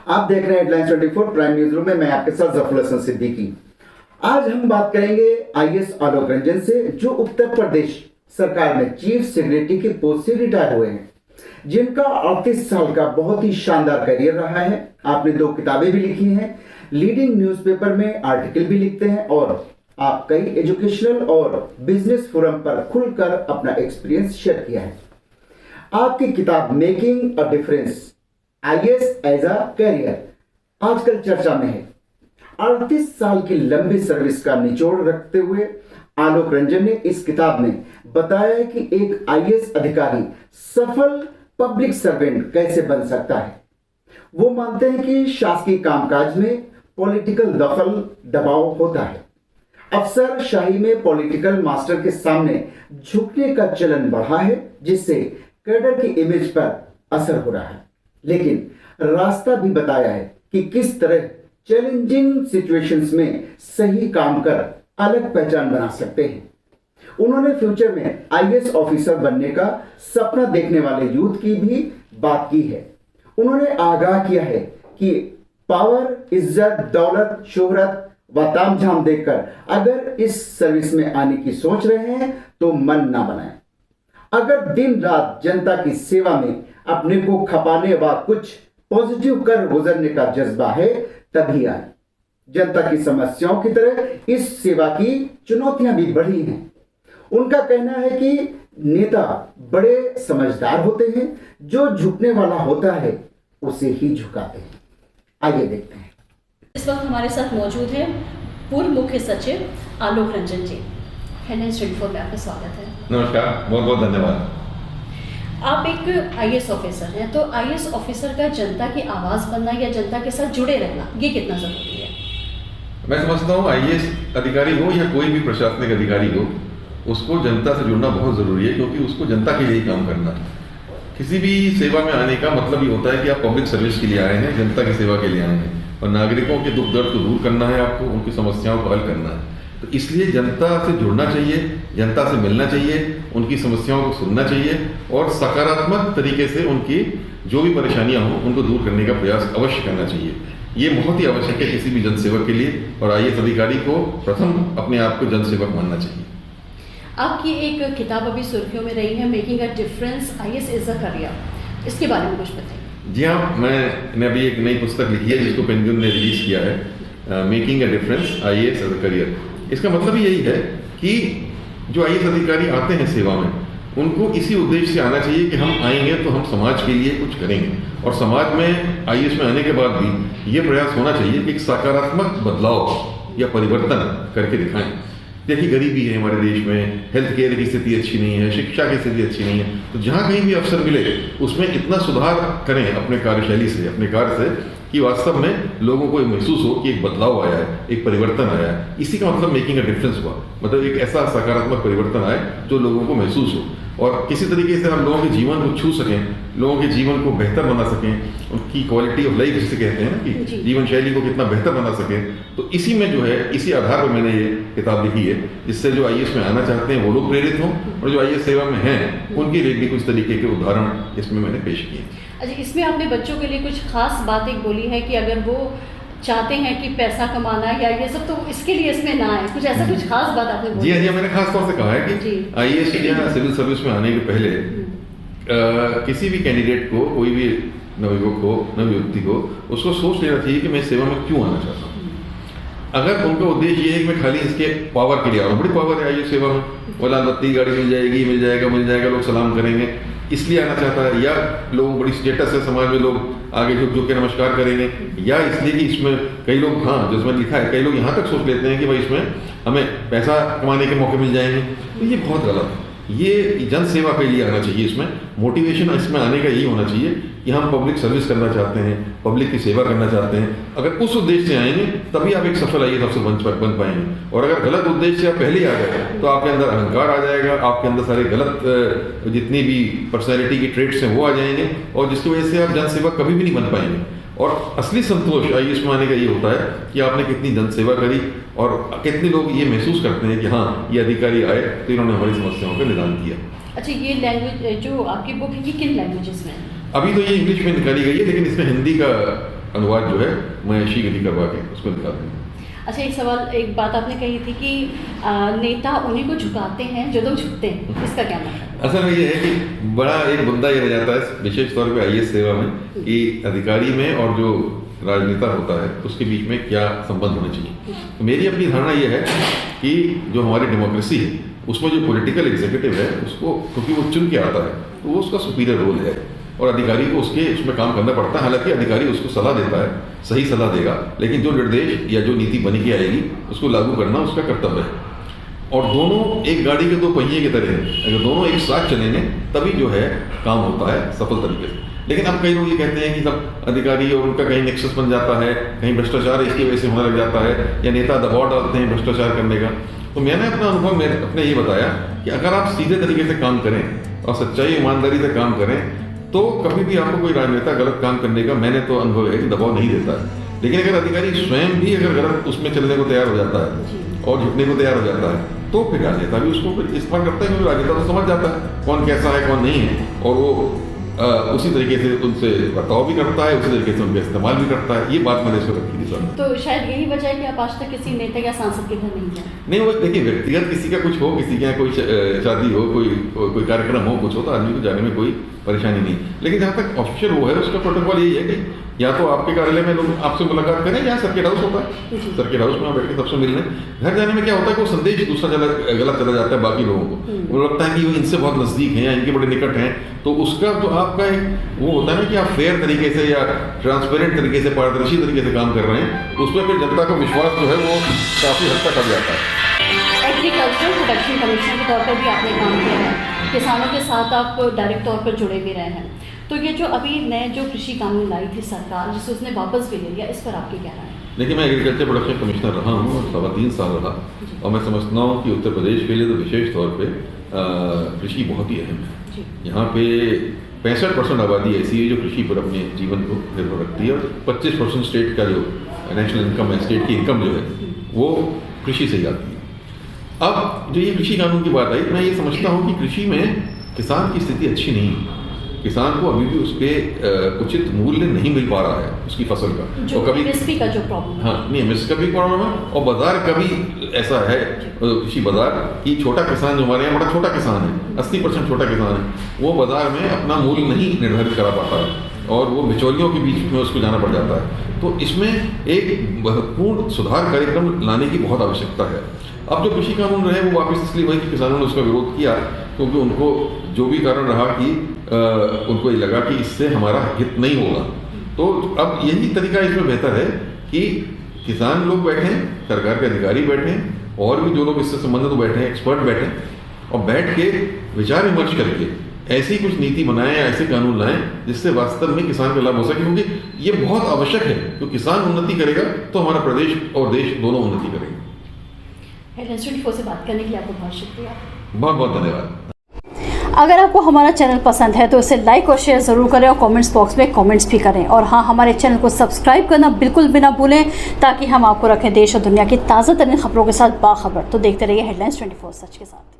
आप देख रहे हैं हेडलाइंस 24 प्राइम न्यूज रूम में। मैं आपके साथ जफर हसन सिद्दीकी। आज हम बात करेंगे आईएएस आलोक रंजन से, जो उत्तर प्रदेश सरकार में चीफ सेक्रेटरी के पोस्ट से रिटायर हुए हैं, जिनका 38 साल का बहुत ही शानदार करियर रहा है। आपने 2 किताबें भी लिखी हैं, लीडिंग न्यूज़पेपर में आर्टिकल भी लिखते हैं और आप कई एजुकेशनल और बिजनेस फोरम पर खुलकर अपना एक्सपीरियंस शेयर किया है। आपकी किताब making a difference IAS as a career आजकल चर्चा में है। 38 साल की लंबी सर्विस का निचोड़ रखते हुए आलोक रंजन ने इस किताब में बताया कि एक आईएएस अधिकारी सफल पब्लिक सर्वेंट कैसे बन सकता है। वो मानते हैं कि शासकीय कामकाज में पॉलिटिकल दखल दबाव होता है। अफसरशाही में पॉलिटिकल मास्टर के सामने झुकने का चलन बढ़ा है, जिससे कैडर की इमेज पर असर हो रहा है। लेकिन रास्ता भी बताया है कि किस तरह चैलेंजिंग सिचुएशंस में सही काम कर अलग पहचान बना सकते हैं। उन्होंने फ्यूचर में आईएएस ऑफिसर बनने का सपना देखने वाले यूथ की भी बात की है। उन्होंने आगाह किया है कि पावर, इज्जत, दौलत, शोहरत व तामझाम देखकर अगर इस सर्विस में आने की सोच रहे हैं तो मन ना बनाएं। अगर दिन रात जनता की सेवा में अपने को खपाने व कुछ पॉजिटिव कर गुजरने का जज्बा है तभी आए। जनता की समस्याओं की तरह इस सेवा की चुनौतियां भी बढ़ी हैं। उनका कहना है कि नेता बड़े समझदार होते हैं, जो झुकने वाला होता है उसे ही झुकाते हैं। आइए देखते हैं। इस वक्त हमारे साथ मौजूद है पूर्व मुख्य सचिव आलोक रंजन जी। हेडलाइंस 24 में आपका स्वागत है। नमस्कार, बहुत बहुत धन्यवाद। आप एक आईएएस ऑफिसर हैं, तो आईएएस ऑफिसर का जनता की आवाज़ बनना या जनता के साथ जुड़े रहना, ये कितना ज़रूरी है? मैं समझता हूँ आईएएस अधिकारी हो या कोई भी प्रशासनिक अधिकारी हो, उसको जनता से जुड़ना बहुत ज़रूरी है, क्योंकि उसको जनता के लिए ही काम करना है। किसी भी सेवा में आने का मतलब ये होता है कि आप पब्लिक सर्विस के लिए आए हैं, जनता की सेवा के लिए आए हैं और नागरिकों के दुख दर्द को दूर करना है, आपको उनकी समस्याओं को हल करना है। तो इसलिए जनता से जुड़ना चाहिए, जनता से मिलना चाहिए, उनकी समस्याओं को सुनना चाहिए और सकारात्मक तरीके से उनकी जो भी परेशानियां हों उनको दूर करने का प्रयास अवश्य करना चाहिए। ये बहुत ही आवश्यक है किसी भी जनसेवक के लिए, और आईएएस अधिकारी को प्रथम अपने आप को जनसेवक मानना चाहिए। आपकी एक किताब अभी सुर्खियों में रही है, making a difference IAS as a career, इसके बारे में कुछ बताइए। जी हाँ, मैंने अभी एक नई पुस्तक लिखी है जिसको पेंगुइन ने रिलीज किया है, making a difference IAS as a career. इसका मतलब ही यही है कि जो आईएएस अधिकारी आते हैं सेवा में, उनको इसी उद्देश्य से आना चाहिए कि हम आएंगे तो हम समाज के लिए कुछ करेंगे, और समाज में आईएएस में आने के बाद भी ये प्रयास होना चाहिए कि एक सकारात्मक बदलाव या परिवर्तन करके दिखाएं। देखिए, गरीबी है हमारे देश में, हेल्थ केयर की स्थिति अच्छी नहीं है, शिक्षा की स्थिति अच्छी नहीं है, तो जहाँ कहीं भी अवसर मिले उसमें इतना सुधार करें अपने कार्यशैली से, अपने कार्य से, कि वास्तव में लोगों को महसूस हो कि एक बदलाव आया है, एक परिवर्तन आया है। इसी का मतलब मेकिंग अ डिफरेंस हुआ, मतलब एक ऐसा सकारात्मक परिवर्तन आए जो लोगों को महसूस हो और किसी तरीके से हम लोगों के जीवन को छू सकें, लोगों के जीवन को बेहतर बना सकें, उनकी क्वालिटी ऑफ लाइफ जिसे कहते हैं ना, कि जीवन शैली को कितना बेहतर बना सकें। तो इसी में जो है, इसी आधार पर मैंने ये किताब लिखी है, जिससे जो आईएएस में आना चाहते हैं वो लोग प्रेरित हों, और जो आईएएस सेवा में हैं उनके लिए भी कुछ तरीके के उदाहरण इसमें मैंने पेश किए। अच्छा, इसमें आपने बच्चों के लिए कुछ खास बातें बोली है कि अगर वो चाहते हैं कि पैसा कमाना या ये सब, तो इसके लिए इसमें ना आए, कुछ ऐसा कुछ खास बात आपने बोली? जी हाँ, मैंने खास तौर से कहा है कि आईएएस या सिविल सर्विस में आने के पहले किसी भी कैंडिडेट को, कोई भी नवयुवक हो, नवयुवती को, उसको सोच लेना चाहिए कि मैं सेवा में क्यों आना चाहता हूँ। अगर उनका उद्देश्य ये है कि मैं खाली इसके पावर के लिए आ रहा हूँ, बड़ी पावर है आईएएस सेवा में, बोला बत्ती गाड़ी मिल जाएगी, मिल जाएगा, लोग सलाम करेंगे, इसलिए आना चाहता है, या लोगों बड़ी स्टेटस है समाज में, लोग आगे झुक के नमस्कार करेंगे, या इसलिए कि इसमें कई लोग, हाँ जिसमें लिखा है, कई लोग यहाँ तक सोच लेते हैं कि भाई इसमें हमें पैसा कमाने के मौके मिल जाएंगे। तो ये बहुत गलत है। ये जन सेवा के लिए आना चाहिए। इसमें मोटिवेशन इसमें आने का यही होना चाहिए कि हम पब्लिक सर्विस करना चाहते हैं, पब्लिक की सेवा करना चाहते हैं। अगर उस उद्देश्य से आएंगे तभी आप एक सफल आईएएस अफसर बन पाएंगे, और अगर गलत उद्देश्य से आप पहले ही आ गए तो आपके अंदर अहंकार आ जाएगा, आपके अंदर सारे गलत जितनी भी पर्सनैलिटी की ट्रेट्स हैं वो आ जाएंगे, और जिसकी वजह से आप जन सेवा कभी भी नहीं बन पाएंगे। और असली संतोष आईएएस में आने का ये होता है कि आपने कितनी जनसेवा करी और कितने लोग ये महसूस करते हैं कि हाँ ये अधिकारी आए तो इन्होंने हमारी समस्याओं का निदान किया। अच्छा, ये लैंग्वेज जो आपकी बुक है ये किन लैंग्वेजेस में है? अभी तो ये इंग्लिश में निकाली गई है, लेकिन इसमें हिंदी का अनुवाद जो है मैं शीघ्र ही करवा के उसको निकाल दूँगा। अच्छा, एक सवाल, एक बात आपने कही थी कि नेता उन्हीं को झुकाते हैं जो लोग झुकते हैं, इसका क्या मतलब? असल में ये है कि बड़ा एक मुद्दा ये रह जाता है विशेष तौर पे आईएएस सेवा में कि अधिकारी में और जो राजनेता होता है उसके बीच में क्या संबंध होना चाहिए। तो मेरी अपनी धारणा ये है कि जो हमारी डेमोक्रेसी है उसमें जो पॉलिटिकल एग्जीक्यूटिव है उसको, क्योंकि वो चुन के आता है तो वो उसका सुपीरियर रोल है और अधिकारी को उसमें काम करना पड़ता है। हालांकि अधिकारी उसको सलाह देता है, सही सलाह देगा, लेकिन जो निर्देश या जो नीति बनी के आएगी उसको लागू करना उसका कर्तव्य है। और दोनों एक गाड़ी के दो पहिए की तरह हैं, अगर दोनों एक साथ चलेंगे तभी जो है काम होता है सफल तरीके से। लेकिन अब कई लोग ये कहते हैं कि सब अधिकारी और उनका कहीं नेक्सस बन जाता है, कहीं भ्रष्टाचार इसकी वजह से होने लग जाता है या नेता दबाव डालते हैं भ्रष्टाचार करने का। तो मैंने अपना अनुभव में अपने ये बताया कि अगर आप सीधे तरीके से काम करें और सच्चाई ईमानदारी से काम करें तो कभी भी आपको कोई राजनेता गलत काम करने का, मैंने तो अनुभव है कि दबाव नहीं देता है। लेकिन अगर अधिकारी स्वयं भी अगर गलत उसमें चलने को तैयार हो जाता है और झुकने को तैयार हो जाता है तो फिर राजनेता भी उसको फिर इस्तेमाल करता है, क्योंकि राजनेता तो समझ जाता है कौन कैसा है कौन नहीं है और वो उसी तरीके से उनसे बर्ताव भी करता है, उसी तरीके से उनका इस्तेमाल भी करता है। ये बात मैंने इसको रखी थी सर। तो शायद यही वजह है कि आप आज तक किसी नेता या सांसद के घर नहीं गए? नहीं, वो देखिए व्यक्तिगत किसी का कुछ हो, किसी के यहाँ कोई शादी हो, कोई कार्यक्रम हो, कुछ हो तो आदमी को जाने में कोई परेशानी नहीं। लेकिन जहाँ तक ऑफिशियल वो है उसका प्रोटोकॉल यही है कि या तो आपके कार्यालय में लोग आपसे मुलाकात करें या सर्किट हाउस होता है, सर्किट हाउस में आप बैठ के सबसे मिल रहे हैं। घर जाने में क्या होता है कि वो संदेश दूसरा गलत चला जाता है बाकी लोगों को, वो लगता है कि वो इनसे बहुत नज़दीक हैं या इनके बड़े निकट हैं। तो उसका जो आपका एक वो होता है ना कि आप फेयर तरीके से या ट्रांसपेरेंट तरीके से, पारदर्शी तरीके से काम कर रहे हैं, उसमें फिर जनता का विश्वास जो है वो काफ़ी हद तक आ जाता है। एग्रीकल्चर प्रोडक्शन कमिश्नर के तौर पर भी आपने काम किया है, किसानों के साथ आप डायरेक्ट तौर पर जुड़े भी रहे हैं। तो ये जो अभी नए जो कृषि कानून लाई थी सरकार, जिसे उसने वापस भी ले लिया, इस पर आपकी क्या राय है? देखिए, मैं एग्रीकल्चर प्रोडक्शन कमिश्नर रहा हूँ और 3.25 साल रहा और मैं समझता हूँ कि उत्तर प्रदेश के लिए तो विशेष तौर पे कृषि बहुत ही अहम है। यहाँ पे 65% आबादी ऐसी है जो कृषि पर अपने जीवन को निर्भर रखती है और 25% स्टेट का जो नेशनल इनकम है, स्टेट की इनकम जो है वो कृषि से ही आती है। अब जो ये कृषि कानून की बात आई, मैं ये समझता हूँ कि कृषि में किसान की स्थिति अच्छी नहीं है। किसान को अभी भी उसके उचित मूल्य नहीं मिल पा रहा है उसकी फसल का, जो कभी एमएसपी का जो प्रॉब्लम है। हाँ, नहीं, एमएसपी का भी प्रॉब्लम है और बाजार का भी ऐसा है कृषि बाजार कि छोटा किसान जो हमारे यहाँ बड़ा छोटा किसान है, 80% छोटा किसान है, वो बाजार में अपना मूल्य नहीं निर्धारित करा पाता है और वो बिचौलियों के बीच में उसको जाना पड़ जाता है। तो इसमें एक महत्वपूर्ण सुधार कार्यक्रम लाने की बहुत आवश्यकता है। अब जो कृषि कानून रहे वो वापस इसलिए हुए कि किसानों ने उसका विरोध किया क्योंकि उनको जो भी कारण रहा कि उनको ये लगा कि इससे हमारा हित नहीं होगा। तो अब यही तरीका इसमें बेहतर है कि किसान लोग बैठें, सरकार के अधिकारी बैठें और भी जो लोग इससे संबंधित बैठे, एक्सपर्ट बैठें और बैठ के विचार विमर्श करके ऐसी कुछ नीति बनाएं या ऐसे कानून लाएं जिससे वास्तव में किसान का लाभ हो सके, क्योंकि ये बहुत आवश्यक है। क्योंकि किसान उन्नति करेगा तो हमारा प्रदेश और देश दोनों उन्नति करेंगे। हेडलाइंस 24 से बात करने के लिए आपको बहुत शुक्रिया। बहुत बहुत धन्यवाद। अगर आपको हमारा चैनल पसंद है तो इसे लाइक और शेयर ज़रूर करें और कमेंट्स बॉक्स में कमेंट्स भी करें। और हाँ, हमारे चैनल को सब्सक्राइब करना बिल्कुल भी ना भूलें ताकि हम आपको रखें देश और दुनिया की ताज़ा तरीन खबरों के साथ बाखबर। तो देखते रहिए हेडलाइंस 24 सच के साथ।